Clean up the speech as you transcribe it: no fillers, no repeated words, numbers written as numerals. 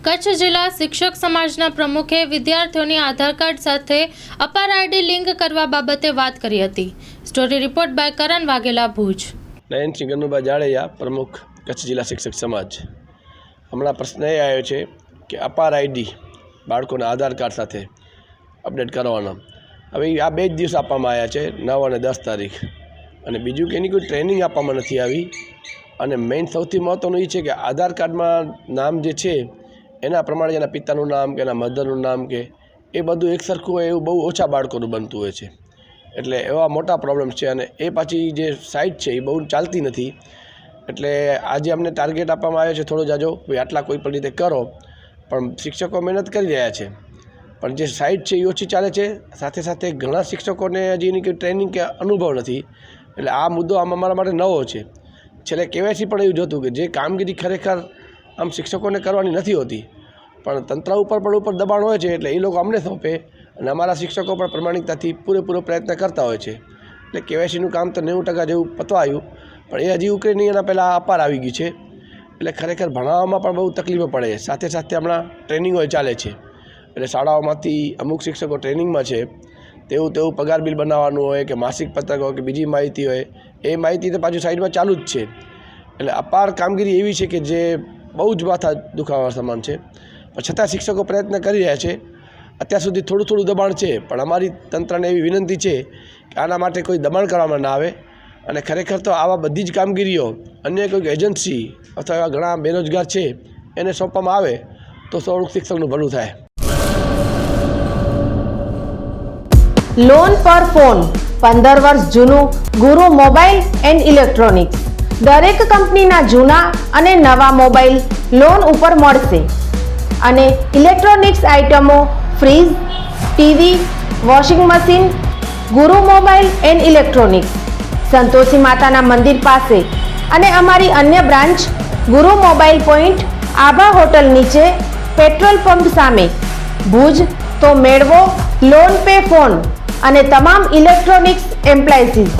કચ્છ જિલ્લા શિક્ષક સમાજના પ્રમુખે વિદ્યાર્થીઓની આધાર કાર્ડ સાથે અપાર આઈડી લિંક કરવા બાબતે વાત કરી હતી। સ્ટોરી રિપોર્ટ બાય કરણ વાઘેલા, ભુજ। નયનસિંહ ગનુભા જાડેજા, પ્રમુખ કચ્છ જિલ્લા શિક્ષક સમાજ। હમણાં પ્રશ્ન એ આવ્યો છે કે અપાર આઈડી બાળકોના આધાર કાર્ડ સાથે અપડેટ કરવાના। હવે આ 2 જ દિવસ આપવામાં આવ્યા છે, 9 અને 10 તારીખ, અને બીજું કે એની કોઈ ટ્રેનિંગ આપવામાં નથી આવી। અને મેઇન સૌથી મહત્ત્વનું એ છે કે આધાર કાર્ડમાં નામ જે છે એના પ્રમાણે એના પિતાનું નામ કે એના મધરનું નામ કે એ બધું એક સરખું હોય એવું બહુ ઓછા બાળકોનું બનતું હોય છે, એટલે એવા મોટા પ્રોબ્લેમ્સ છે। અને એ પાછી જે સાઇટ છે એ બહુ ચાલતી નથી, એટલે આજે અમને ટાર્ગેટ આપવામાં આવ્યો છે થોડો જાજો, ભાઈ આટલા કોઈ પણ રીતે કરો, પણ શિક્ષકો મહેનત કરી રહ્યા છે, પણ જે સાઇટ છે એ ઓછી ચાલે છે। સાથે સાથે ઘણા શિક્ષકોને હજી એની કોઈ ટ્રેનિંગ કે અનુભવ નથી, એટલે આ મુદ્દો આમ અમારા માટે નવો છે। છેલ્લે કહેવાયથી પણ એવું જોતું કે જે કામગીરી ખરેખર આમ શિક્ષકોને કરવાની નથી હોતી, પણ તંત્ર ઉપર દબાણ હોય છે, એટલે એ લોકો અમને સોંપે અને અમારા શિક્ષકો પણ પ્રમાણિકતાથી પૂરેપૂરો પ્રયત્ન કરતા હોય છે। એટલે કેવાયસીનું કામ તો 90% જેવું પતવા આવ્યું, પણ એ હજી ઉકળી નહીં, એના પહેલાં અપાર આવી ગઈ છે, એટલે ખરેખર ભણાવવામાં પણ બહુ તકલીફો પડે છે। સાથે સાથે હમણાં ટ્રેનિંગો ચાલે છે, એટલે શાળાઓમાંથી અમુક શિક્ષકો ટ્રેનિંગમાં છે, તેવું પગાર બિલ બનાવવાનું હોય કે માસિક પત્રક હોય કે બીજી માહિતી હોય, એ માહિતી તો પાછું સાઈડમાં ચાલુ જ છે। એટલે અપાર કામગીરી એવી છે કે જે બહુ જ માથા દુખાવા સમાન છે, પણ છતાં શિક્ષકો પ્રયત્ન કરી રહ્યા છે। અત્યાર સુધી થોડું દબાણ છે, પણ અમારી તંત્રને એવી વિનંતી છે કે આના માટે કોઈ દબાણ કરવામાં ના આવે, અને ખરેખર તો આવા બધી જ કામગીરીઓ અન્ય કોઈક એજન્સી અથવા એવા ઘણા બેરોજગાર છે એને સોંપવામાં આવે તો થોડુંક શિક્ષકનું ભલું થાય। લોન પર ફોન 15 વર્ષ જૂનું ગુરુ મોબાઈલ એન્ડ ઇલેક્ટ્રોનિક્સ। દરેક કંપનીના જૂના અને નવા મોબાઈલ લોન ઉપર મળશે, અને ઇલેક્ટ્રોનિક્સ આઇટમો ફ્રીજ, ટીવી, વોશિંગ મશીન। ગુરુ મોબાઈલ એન્ડ ઇલેક્ટ્રોનિક્સ સંતોષી માતાના મંદિર પાસે અને અમારી અન્ય બ્રાન્ચ ગુરુ મોબાઈલ પોઈન્ટ આભા હોટલ નીચે, પેટ્રોલ પંપ સામે, ભુજ। તો મેળવો લોન પે ફોન અને તમામ ઇલેક્ટ્રોનિક્સ એપ્લાયન્સીસ।